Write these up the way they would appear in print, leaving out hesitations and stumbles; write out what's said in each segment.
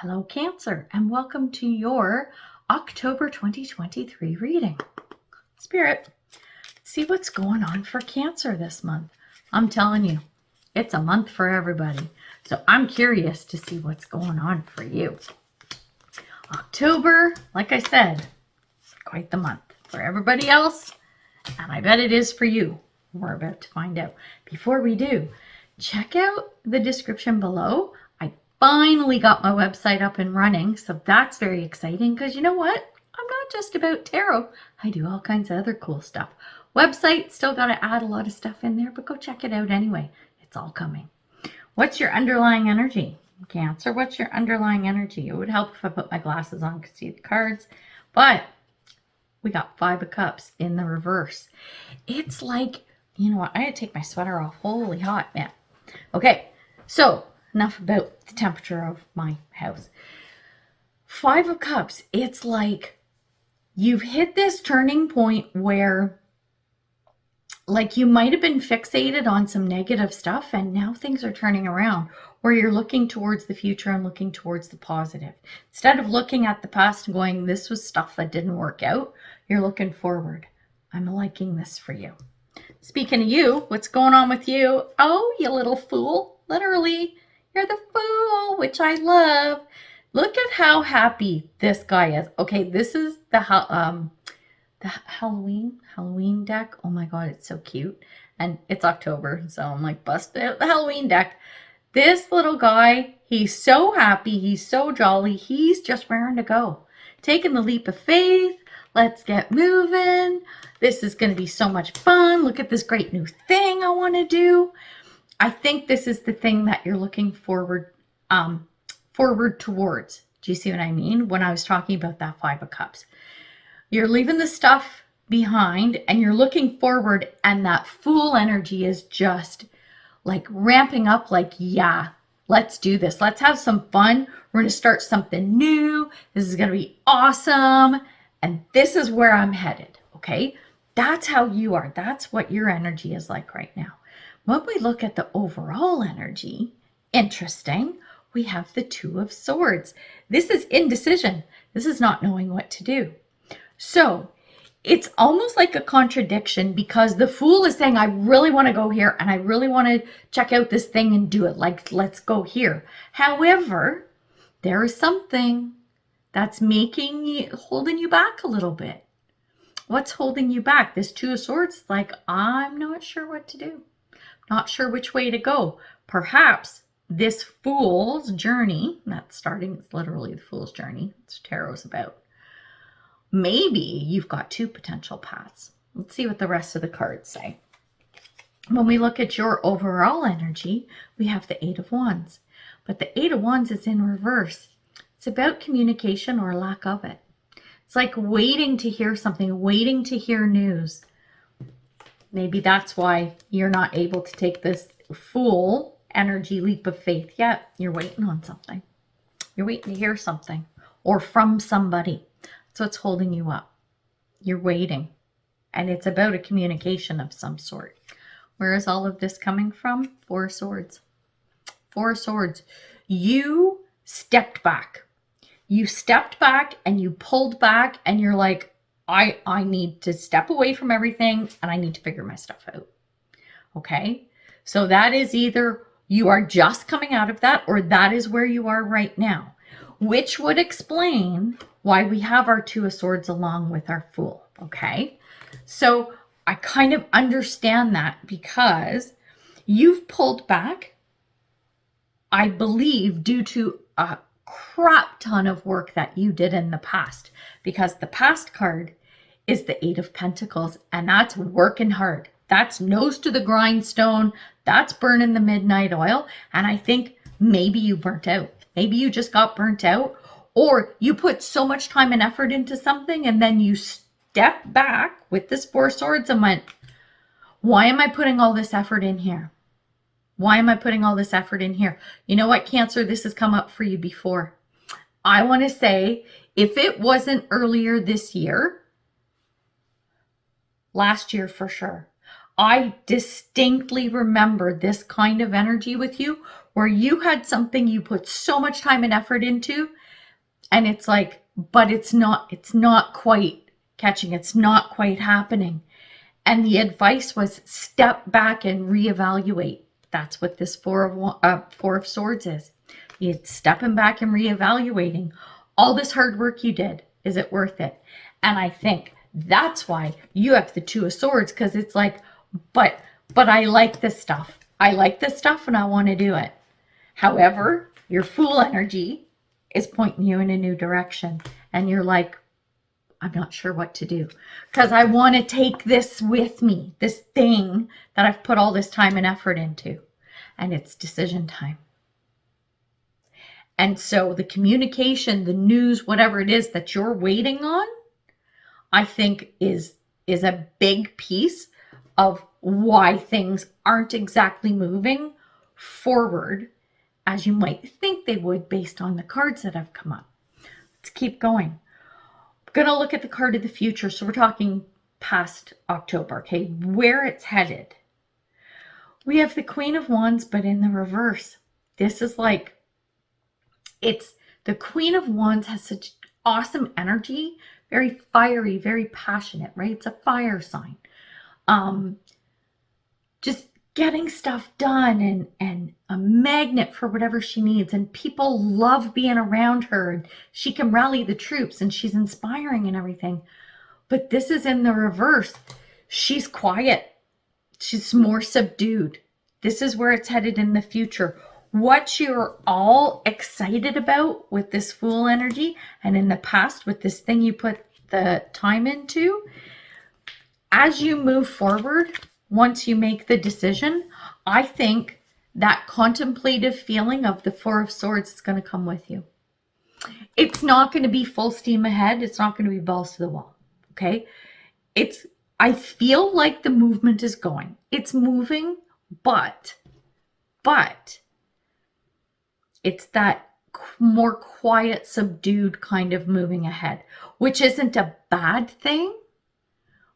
Hello, Cancer, and welcome to your October 2023 reading. Spirit, see what's going on for Cancer this month. I'm telling you, it's a month for everybody. So I'm curious to see what's going on for you. October, like I said, quite the month for everybody else, and I bet it is for you. We're about to find out. Before we do, check out the description below. I finally got my website up and running, so that's very exciting because you know what? I'm not just about tarot. I do all kinds of other cool stuff. Website, still got to add a lot of stuff in there, but go check it out anyway. It's all coming. What's your underlying energy? Cancer, what's your underlying energy? It would help if I put my glasses on to see the cards, but we got 5 of Cups in the reverse. It's like, you know what? I had to take my sweater off. Holy hot, man. Okay, so enough about the temperature of my house. 5 of Cups, it's like you've hit this turning point where like you might have been fixated on some negative stuff and now things are turning around where you're looking towards the future and looking towards the positive. Instead of looking at the past and going, this was stuff that didn't work out, you're looking forward. I'm liking this for you. Speaking of you, what's going on with you? Oh, you little fool. Literally, you're the fool, which I love. Look at how happy this guy is. Okay, this is the Halloween deck. Oh my God, it's so cute. And it's October, so I'm like, bust out the Halloween deck. This little guy, he's so happy. He's so jolly. He's just raring to go. Taking the leap of faith. Let's get moving. This is going to be so much fun. Look at this great new thing I want to do. I think this is the thing that you're looking forward towards. Do you see what I mean? When I was talking about that 5 of Cups. You're leaving the stuff behind and you're looking forward, and that Fool energy is just like ramping up like, yeah, let's do this. Let's have some fun. We're going to start something new. This is going to be awesome. And this is where I'm headed. Okay. That's how you are. That's what your energy is like right now. When we look at the overall energy, interesting, we have the 2 of Swords. This is indecision. This is not knowing what to do. So it's almost like a contradiction because the Fool is saying, I really want to go here and I really want to check out this thing and do it. Like, let's go here. However, there is something that's holding you back a little bit. What's holding you back? This 2 of Swords is like, I'm not sure what to do. Not sure which way to go. Perhaps this Fool's journey, that's starting, it's literally the Fool's journey. It's what tarot's about. Maybe you've got 2 potential paths. Let's see what the rest of the cards say. When we look at your overall energy, we have the 8 of Wands. But the 8 of Wands is in reverse. It's about communication or lack of it. It's like waiting to hear something, waiting to hear news. Maybe that's why you're not able to take this Fool energy leap of faith yet. You're waiting on something. You're waiting to hear something or from somebody. So it's holding you up. You're waiting. And it's about a communication of some sort. Where is all of this coming from? 4 of Swords. 4 of Swords. You stepped back. You stepped back and you pulled back and you're like, I need to step away from everything and I need to figure my stuff out. Okay? So that is either you are just coming out of that or that is where you are right now, which would explain why we have our 2 of Swords along with our Fool. Okay? So I kind of understand that because you've pulled back, I believe, due to a crap ton of work that you did in the past, because the past card is the 8 of Pentacles, and that's working hard. That's nose to the grindstone. That's burning the midnight oil. And I think maybe you burnt out. Maybe you just got burnt out, or you put so much time and effort into something and then you step back with this 4 of Swords and went, why am I putting all this effort in here? Why am I putting all this effort in here? You know what, Cancer? This has come up for you before. I want to say, if it wasn't earlier this year, last year for sure, I distinctly remember this kind of energy with you where you had something you put so much time and effort into, and it's like, but it's not quite catching, it's not quite happening. And the advice was step back and reevaluate. That's what this Four of Swords is. You're stepping back and reevaluating all this hard work you did. Is it worth it? And I think that's why you have the Two of Swords, because it's like, but I like this stuff. I like this stuff and I want to do it. However, your Fool energy is pointing you in a new direction. And you're like, I'm not sure what to do, because I want to take this with me, this thing that I've put all this time and effort into, and it's decision time. And so the communication, the news, whatever it is that you're waiting on, I think is a big piece of why things aren't exactly moving forward as you might think they would based on the cards that have come up. Let's keep going. Going to look at the card of the future. So we're talking past October, okay? Where it's headed. We have the Queen of Wands, but in the reverse. This is like, it's the Queen of Wands has such awesome energy, very fiery, very passionate, right? It's a fire sign. Just getting stuff done and a magnet for whatever she needs, and people love being around her, and she can rally the troops and she's inspiring and everything. But this is in the reverse. She's quiet. She's more subdued. This is where it's headed in the future. What you're all excited about with this Fool energy, and in the past with this thing you put the time into, as you move forward, once you make the decision, I think that contemplative feeling of the Four of Swords is going to come with you. It's not going to be full steam ahead. It's not going to be balls to the wall. Okay. I feel like the movement is going. It's moving, but it's that more quiet, subdued kind of moving ahead, which isn't a bad thing,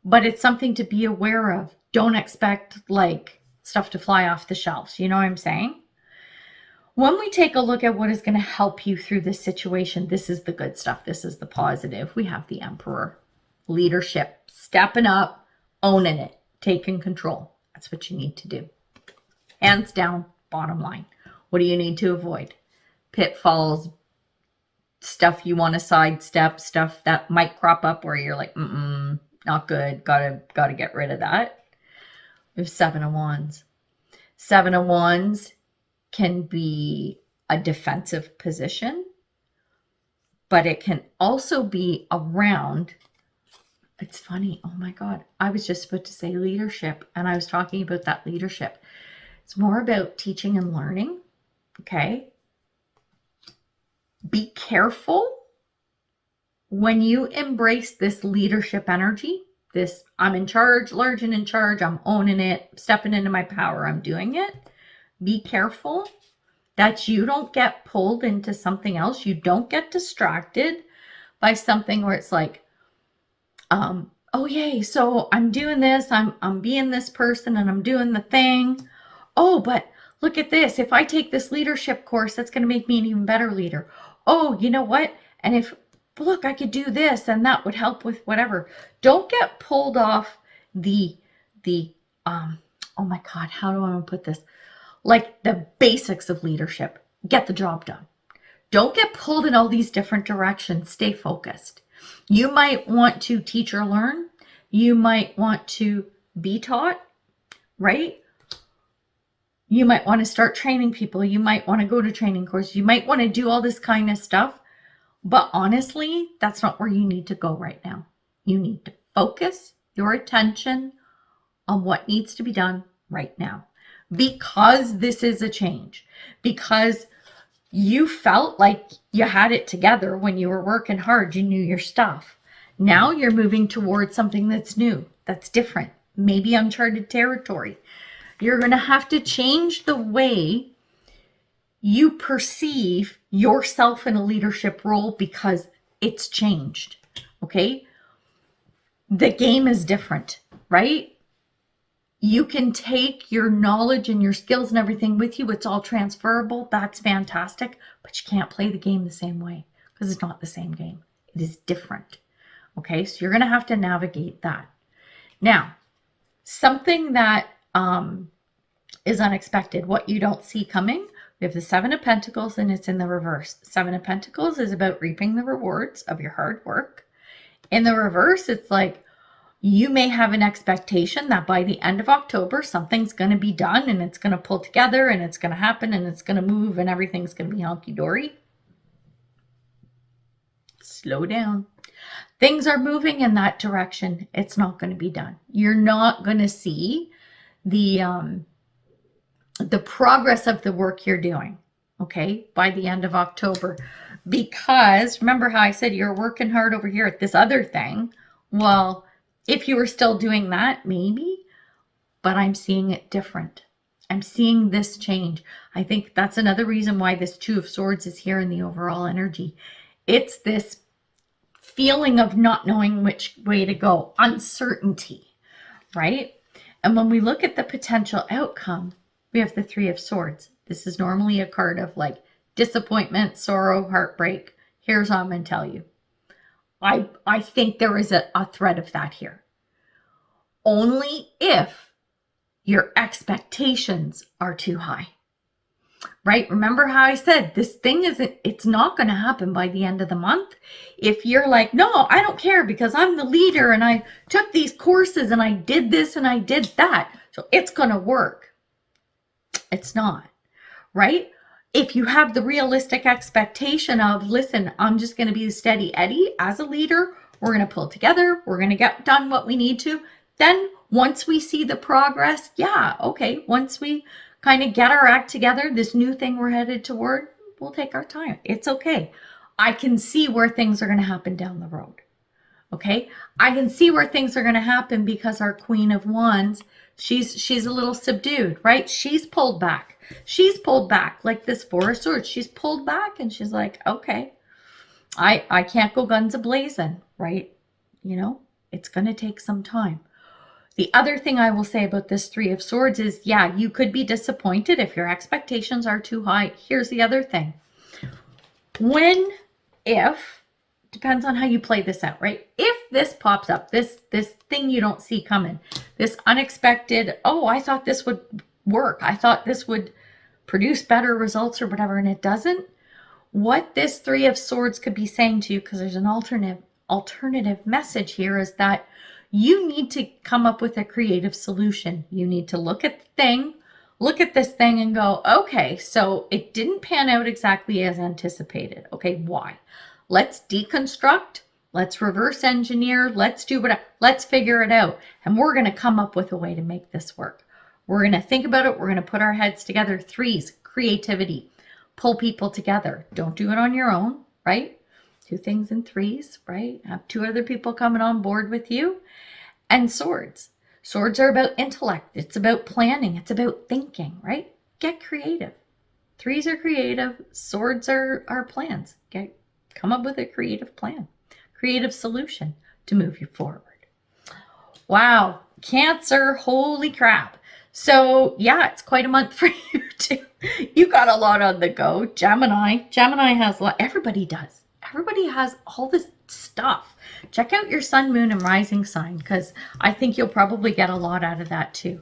but it's something to be aware of. Don't expect like stuff to fly off the shelves. You know what I'm saying? When we take a look at what is going to help you through this situation, this is the good stuff. This is the positive. We have the Emperor. Leadership, stepping up, owning it, taking control. That's what you need to do. Hands down, bottom line. What do you need to avoid? Pitfalls, stuff you want to sidestep, stuff that might crop up where you're like, not good. Gotta get rid of that. We have Seven of Wands. Seven of Wands can be a defensive position, but it can also be around. It's funny. Oh my God. I was just about to say leadership, and I was talking about that leadership. It's more about teaching and learning. Okay. Be careful when you embrace this leadership energy, this I'm in charge, large and in charge, I'm owning it, stepping into my power, I'm doing it. Be careful that you don't get pulled into something else. You don't get distracted by something where it's like, oh yay, so I'm doing this, I'm being this person and I'm doing the thing. Oh, but look at this. If I take this leadership course, that's going to make me an even better leader. Oh, you know what? And if, look, I could do this and that would help with whatever. Don't get pulled off oh my God, how do I want to put this? Like the basics of leadership. Get the job done. Don't get pulled in all these different directions. Stay focused. You might want to teach or learn. You might want to be taught, right? You might want to start training people. You might want to go to training courses. You might want to do all this kind of stuff. But honestly, that's not where you need to go right now. You need to focus your attention on what needs to be done right now. Because this is a change. Because you felt like you had it together when you were working hard. You knew your stuff. Now you're moving towards something that's new, that's different, maybe uncharted territory. You're going to have to change the way you perceive yourself in a leadership role because it's changed. Okay? The game is different, right? You can take your knowledge and your skills and everything with you. It's all transferable. That's fantastic. But you can't play the game the same way because it's not the same game. It is different. Okay, so you're going to have to navigate that. Now, something that is unexpected, what you don't see coming. We have the Seven of Pentacles and it's in the reverse. Seven of Pentacles is about reaping the rewards of your hard work. In the reverse, it's like you may have an expectation that by the end of October, something's going to be done and it's going to pull together and it's going to happen and it's going to move and everything's going to be honky-dory. Slow down. Things are moving in that direction. It's not going to be done. You're not going to see the progress of the work you're doing, okay, by the end of October. Because remember how I said you're working hard over here at this other thing? Well, if you were still doing that, maybe, but I'm seeing it different. I'm seeing this change. I think that's another reason why this Two of Swords is here in the overall energy. It's this feeling of not knowing which way to go, uncertainty, right? And when we look at the potential outcome, we have the Three of Swords. This is normally a card of like disappointment, sorrow, heartbreak. Here's what I'm going to tell you. I think there is a thread of that here. Only if your expectations are too high, right? Remember how I said this thing it's not going to happen by the end of the month. If you're like, no, I don't care because I'm the leader and I took these courses and I did this and I did that, so it's going to work. It's not, right? If you have the realistic expectation of, listen, I'm just going to be the steady Eddie as a leader. We're going to pull together. We're going to get done what we need to. Then once we see the progress, yeah, okay. Once we kind of get our act together, this new thing we're headed toward, we'll take our time. It's okay. I can see where things are going to happen down the road. Okay. I can see where things are going to happen because our Queen of Wands, she's a little subdued, right? She's pulled back. She's pulled back like this Four of Swords. She's pulled back and she's like, okay, I can't go guns a-blazing, right? You know, it's going to take some time. The other thing I will say about this Three of Swords is, yeah, you could be disappointed if your expectations are too high. Here's the other thing. If, depends on how you play this out, right? If this pops up, this thing you don't see coming, this unexpected, oh, I thought this would work. I thought this would produce better results or whatever, and it doesn't. What this Three of Swords could be saying to you, because there's an alternative message here, is that you need to come up with a creative solution. You need to look at this thing and go, okay, so it didn't pan out exactly as anticipated. Okay, why? Let's deconstruct. Let's reverse engineer. Let's do whatever. Let's figure it out. And we're going to come up with a way to make this work. We're going to think about it. We're going to put our heads together. Threes, creativity. Pull people together. Don't do it on your own, right? Two things in threes, right? Have two other people coming on board with you. And swords. Swords are about intellect. It's about planning. It's about thinking, right? Get creative. Threes are creative. Swords are plans. Come up with a creative plan. Creative solution to move you forward. Wow. Cancer, holy crap. So yeah, it's quite a month for you too. You got a lot on the go. Gemini has a lot. Everybody does. Everybody has all this stuff. Check out your sun, moon, and rising sign, because I think you'll probably get a lot out of that too.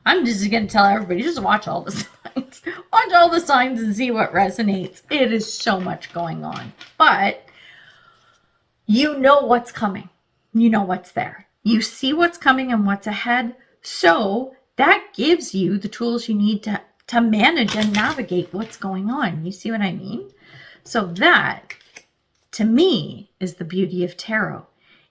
I'm just going to tell everybody, just watch all the signs. Watch all the signs and see what resonates. It is so much going on. But you know what's coming. You know what's there. You see what's coming and what's ahead. So that gives you the tools you need to manage and navigate what's going on. You see what I mean? So that, to me, is the beauty of tarot.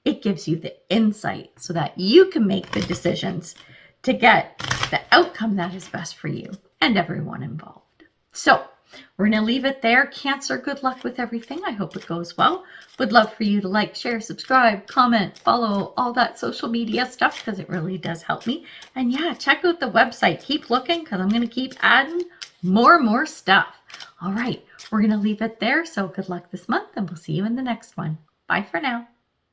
It gives you the insight so that you can make the decisions to get the outcome that is best for you and everyone involved. So we're going to leave it there. Cancer, good luck with everything. I hope it goes well. Would love for you to like, share, subscribe, comment, follow, all that social media stuff, because it really does help me. And yeah, check out the website. Keep looking, because I'm going to keep adding more stuff. All right, we're going to leave it there. So good luck this month, and we'll see you in the next one. Bye for now.